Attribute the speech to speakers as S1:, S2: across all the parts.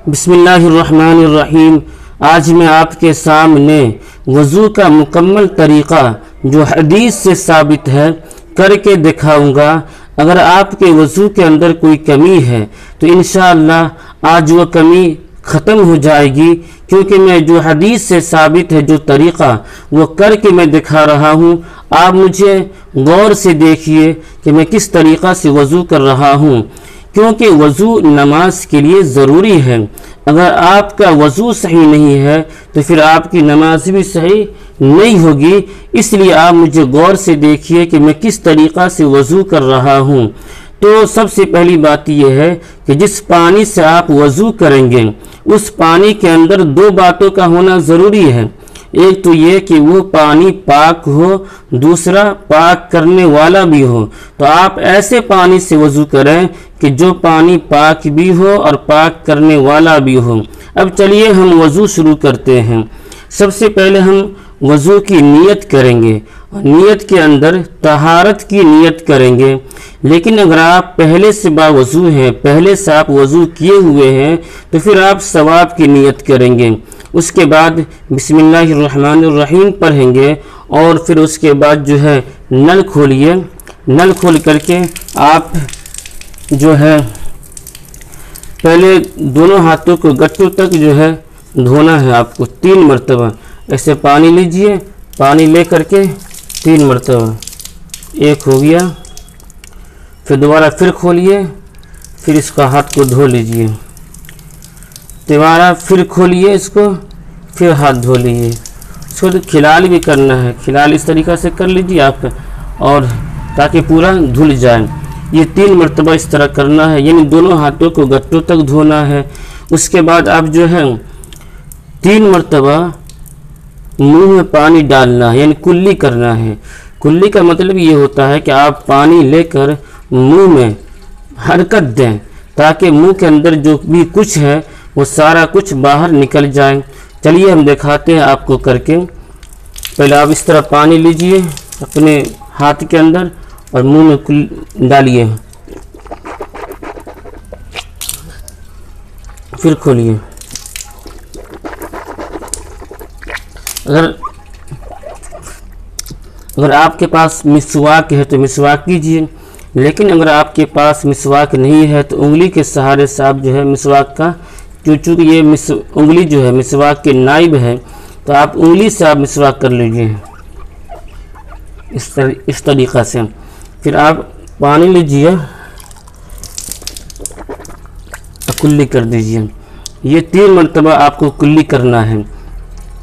S1: بسم اللہ الرحمن الرحیم۔ آج میں آپ کے سامنے وضو کا مکمل طریقہ جو حدیث سے ثابت ہے کر کے دکھاؤں گا۔ اگر آپ کے وضو کے اندر کوئی کمی ہے تو انشاءاللہ آج وہ کمی ختم ہو جائے گی، کیونکہ میں جو حدیث سے ثابت ہے جو طریقہ وہ کر کے میں دکھا رہا ہوں۔ آپ مجھے غور سے دیکھیے کہ میں کس طریقہ سے وضو کر رہا ہوں، کیونکہ وضو نماز کے لیے ضروری ہے۔ اگر آپ کا وضو صحیح نہیں ہے تو پھر آپ کی نماز بھی صحیح نہیں ہوگی۔ اس لیے آپ مجھے غور سے دیکھیے کہ میں کس طریقہ سے وضو کر رہا ہوں۔ تو سب سے پہلی بات یہ ہے کہ جس پانی سے آپ وضو کریں گے اس پانی کے اندر دو باتوں کا ہونا ضروری ہے۔ ایک تو یہ کہ وہ پانی پاک ہو، دوسرا پاک کرنے والا بھی ہو۔ تو آپ ایسے پانی سے وضو کریں کہ جو پانی پاک بھی ہو اور پاک کرنے والا بھی ہو۔ اب چلیے ہم وضو شروع کرتے ہیں۔ سب سے پہلے ہم وضو کی نیت کریں گے، نیت کے اندر طہارت کی نیت کریں گے۔ لیکن اگر آپ پہلے سے باوضو ہیں، پہلے سے آپ وضو کیے ہوئے ہیں تو پھر آپ ثواب کی نیت کریں گے۔ اس کے بعد بسم اللہ الرحمن الرحیم پڑھیں گے اور پھر اس کے بعد جو ہے نل کھولیے۔ نل کھول کر کے آپ جو ہے پہلے دونوں ہاتھوں کو گٹوں تک جو ہے دھونا ہے آپ کو 3 مرتبہ۔ ایسے پانی لیجئے، پانی لے کر کے 3 مرتبہ، ایک ہو گیا۔ پھر دوبارہ پھر کھولیے، پھر اس کا ہاتھ کو دھو لیجئے، دوبارہ پھر کھولیے اس کو، پھر ہاتھ دھو لیجئے۔ اس کو کھلال بھی کرنا ہے، کھلال اس طریقہ سے کر لیجئے آپ، اور تاکہ پورا دھل جائے۔ یہ 3 مرتبہ اس طرح کرنا ہے، یعنی دونوں ہاتھوں کو گٹوں تک دھونا ہے۔ اس کے بعد آپ جو ہے 3 مرتبہ منہ میں پانی ڈالنا ہے، یعنی کلی کرنا ہے۔ کلی کا مطلب یہ ہوتا ہے کہ آپ پانی لے کر منہ میں حرکت دیں تاکہ منہ کے اندر جو بھی کچھ ہے وہ سارا کچھ باہر نکل جائے۔ چلیے ہم دکھاتے ہیں آپ کو کر کے۔ پہلے آپ اس طرح پانی لیجئے اپنے ہاتھ کے اندر اور منہ میں ڈالیے، پھر کھولیے۔ اگر آپ کے پاس مسواک ہے تو مسواک کیجئے، لیکن اگر آپ کے پاس مسواک نہیں ہے تو انگلی کے سہارے سے آپ جو ہے مسواک کا، چونکہ یہ انگلی جو ہے مسواک کے نائب ہے تو آپ انگلی سے آپ مسواک کر لیجئے اس طریقہ سے۔ پھر آپ پانی لیجئے، کلی کر دیجئے۔ یہ 3 مرتبہ آپ کو کلی کرنا ہے۔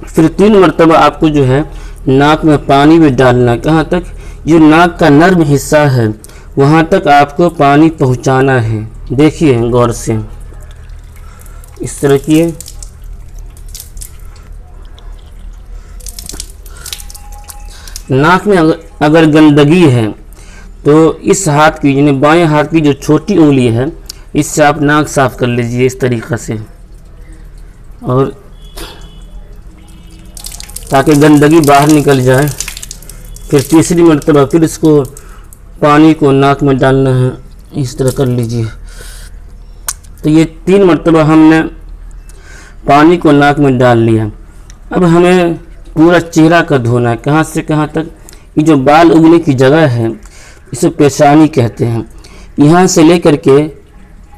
S1: پھر 3 مرتبہ آپ کو جو ہے ناک میں پانی بھی ڈالنا ہے۔ کہاں تک؟ جو ناک کا نرم حصہ ہے وہاں تک آپ کو پانی پہنچانا ہے۔ دیکھیے غور سے، اس طرح کیے۔ ناک میں اگر گندگی ہے تو اس ہاتھ کی، یعنی بائیں ہاتھ کی جو چھوٹی انگلی ہے اس سے آپ ناک صاف کر لیجئے اس طریقہ سے، اور تاکہ گندگی باہر نکل جائے۔ پھر تیسری مرتبہ پھر اس کو پانی کو ناک میں ڈالنا ہے، اس طرح کر لیجئے۔ تو یہ 3 مرتبہ ہم نے پانی کو ناک میں ڈال لیا۔ اب ہمیں پورا چہرہ کا دھونا ہے۔ کہاں سے کہاں تک؟ یہ جو بال اگنے کی جگہ ہے اسے پیشانی کہتے ہیں، یہاں سے لے کر کے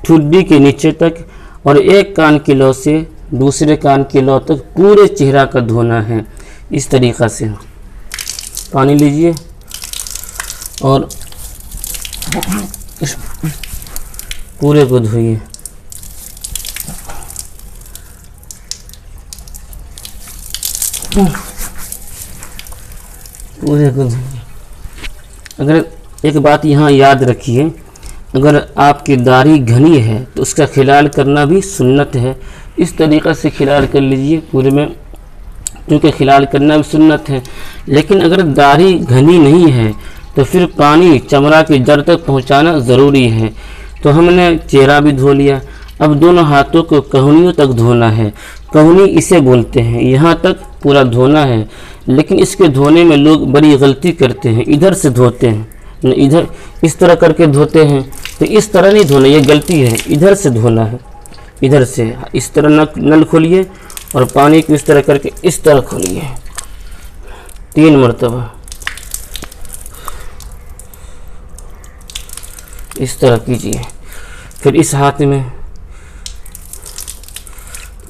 S1: ٹھڈی کے نیچے تک، اور ایک کان کی لو سے دوسرے کان کی لو تک پورے چہرہ کا دھونا ہے اس طریقہ سے۔ پانی لیجئے اور پورے کو دھوئیے۔ پورے کو دھوئیے۔ اگر ایک بات یہاں یاد رکھیے، اگر آپ کی داڑھی گھنی ہے تو اس کا خلال کرنا بھی سنت ہے۔ اس طریقہ سے خلال کر لیجئے پورے میں، کیونکہ خلال کرنا بھی سنت ہے۔ لیکن اگر داڑھی گھنی نہیں ہے تو پھر پانی چمڑا کی جڑ تک پہنچانا ضروری ہے۔ تو ہم نے چہرہ بھی دھو لیا۔ اب دونوں ہاتھوں کو کہنیوں تک دھونا ہے۔ کہنی اسے بولتے ہیں، یہاں تک پورا دھونا ہے۔ لیکن اس کے دھونے میں لوگ بڑی غلطی کرتے ہیں، ادھر سے دھوتے ہیں، ادھر اس طرح کر کے دھوتے ہیں۔ تو اس طرح نہیں دھونا، یہ غلطی ہے، ادھر سے دھونا ہے۔ ادھر سے اس طرح نل کھولیے اور پانی کو اس طرح کر کے اس طرح کھولیے 3 مرتبہ، اس طرح کیجیے۔ پھر اس ہاتھ میں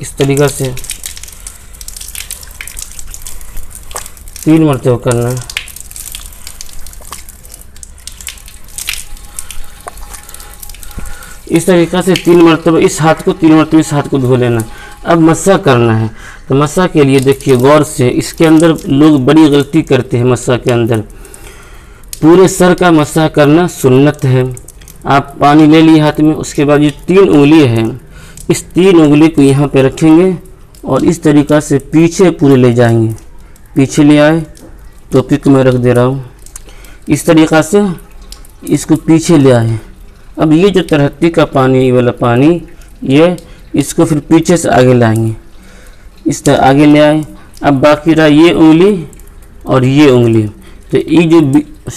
S1: اس طریقہ سے 3 مرتبہ کرنا ہے۔ اس طریقہ سے 3 مرتبہ اس ہاتھ کو، 3 مرتبہ اس ہاتھ کو دھو لینا۔ اب مسح کرنا ہے، تو مسح کے لیے دیکھیے غور سے، اس کے اندر لوگ بڑی غلطی کرتے ہیں۔ مسح کے اندر پورے سر کا مسح کرنا سنت ہے۔ آپ پانی لے لیے ہاتھ میں، اس کے بعد یہ 3 انگلی ہیں، اس 3 انگلی کو یہاں پہ رکھیں گے اور اس طریقہ سے پیچھے پورے لے جائیں گے۔ پیچھے لے آئے، ٹوپی کو میں رکھ دے رہا ہوں، اس طریقہ سے اس کو پیچھے لے آئے۔ اب یہ جو ترہتی کا پانی والا پانی، یہ اس کو پھر پیچھے سے آگے لائیں گے، اس طرح آگے لے آئے۔ اب باقی رہا یہ انگلی اور یہ انگلی، تو یہ جو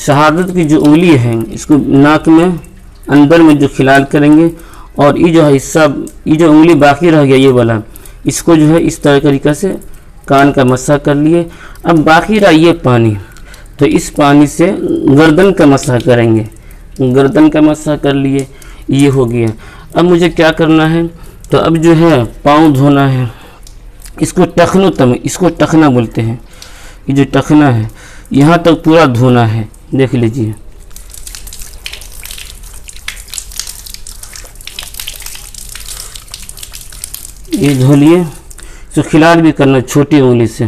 S1: شہادت کی جو انگلی ہے، اس کو ناک میں اندر میں جو خلال کریں گے، اور یہ جو حصہ، یہ جو انگلی باقی رہ گیا یہ والا، اس کو جو ہے اس طریقہ سے کان کا مسح کر لیے۔ اب باقی رہا یہ پانی، تو اس پانی سے گردن کا مسح کریں گے، گردن کا مسح کر لیے، یہ ہو گیا۔ اب مجھے کیا کرنا ہے، تو اب جو ہے پاؤں دھونا ہے۔ اس کو اس کو ٹخنا بولتے ہیں، یہ جو ٹخنا ہے یہاں تک پورا دھونا ہے، دیکھ لیجئے۔ یہ دھو لیے، اس کو خلال بھی کرنا چھوٹی انگلی سے،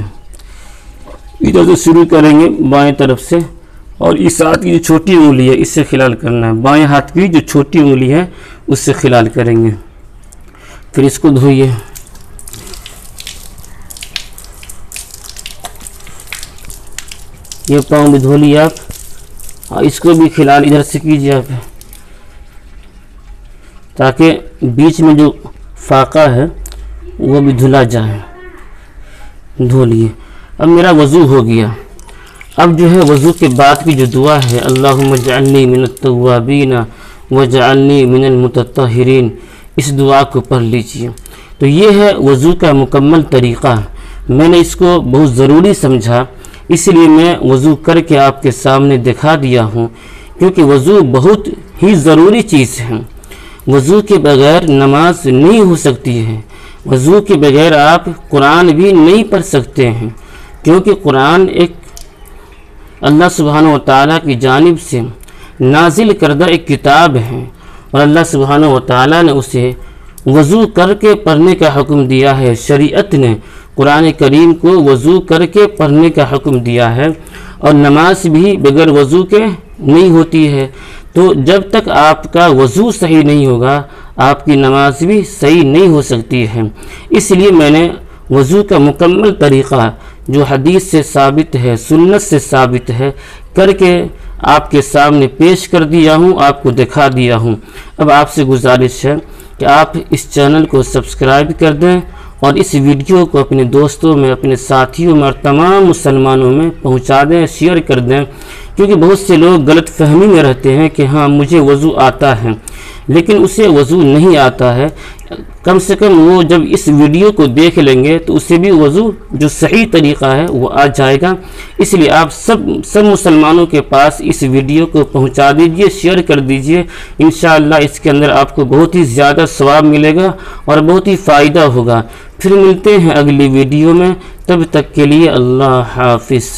S1: ادھر سے شروع کریں گے بائیں طرف سے، اور اس ہاتھ کی جو چھوٹی انگلی ہے اس سے خلال کرنا ہے، بائیں ہاتھ کی جو چھوٹی انگلی ہے اس سے خلال کریں گے۔ پھر اس کو دھوئیے، یہ پاؤں بھی دھو لیے آپ، اور اس کو بھی خلال ادھر سے کیجیے آپ، تاکہ بیچ میں جو فاقہ ہے وہ بھی دھلا جائے۔ دھو لیے۔ اب میرا وضو ہو گیا۔ اب جو ہے وضو کے بعد کی جو دعا ہے، اللہم اجعلنی من التوابین وجعلنی من المتطہرین، اس دعا کو پڑھ لیجئے۔ تو یہ ہے وضو کا مکمل طریقہ۔ میں نے اس کو بہت ضروری سمجھا، اس لیے میں وضو کر کے آپ کے سامنے دکھا دیا ہوں، کیونکہ وضو بہت ہی ضروری چیز ہے۔ وضو کے بغیر نماز نہیں ہو سکتی ہے، وضو کے بغیر آپ قرآن بھی نہیں پڑھ سکتے ہیں، کیونکہ قرآن ایک اللہ سبحانہ و تعالیٰ کی جانب سے نازل کردہ ایک کتاب ہے، اور اللہ سبحانہ و تعالیٰ نے اسے وضو کر کے پڑھنے کا حکم دیا ہے۔ شریعت نے قرآن کریم کو وضو کر کے پڑھنے کا حکم دیا ہے، اور نماز بھی بغیر وضو کے نہیں ہوتی ہے۔ تو جب تک آپ کا وضو صحیح نہیں ہوگا، آپ کی نماز بھی صحیح نہیں ہو سکتی ہے۔ اس لیے میں نے وضو کا مکمل طریقہ جو حدیث سے ثابت ہے، سنت سے ثابت ہے، کر کے آپ کے سامنے پیش کر دیا ہوں، آپ کو دکھا دیا ہوں۔ اب آپ سے گزارش ہے کہ آپ اس چینل کو سبسکرائب کر دیں، اور اس ویڈیو کو اپنے دوستوں میں، اپنے ساتھیوں میں اور تمام مسلمانوں میں پہنچا دیں، شیئر کر دیں، کیونکہ بہت سے لوگ غلط فہمی میں رہتے ہیں کہ ہاں مجھے وضو آتا ہے، لیکن اسے وضو نہیں آتا ہے۔ کم سے کم وہ جب اس ویڈیو کو دیکھ لیں گے تو اسے بھی وضو جو صحیح طریقہ ہے وہ آ جائے گا۔ اس لیے آپ سب مسلمانوں کے پاس اس ویڈیو کو پہنچا دیجئے، شیئر کر دیجئے۔ انشاءاللہ اس کے اندر آپ کو بہت ہی زیادہ ثواب ملے گا اور بہت ہی فائدہ ہوگا۔ پھر ملتے ہیں اگلی ویڈیو میں، تب تک کے لیے اللہ حافظ۔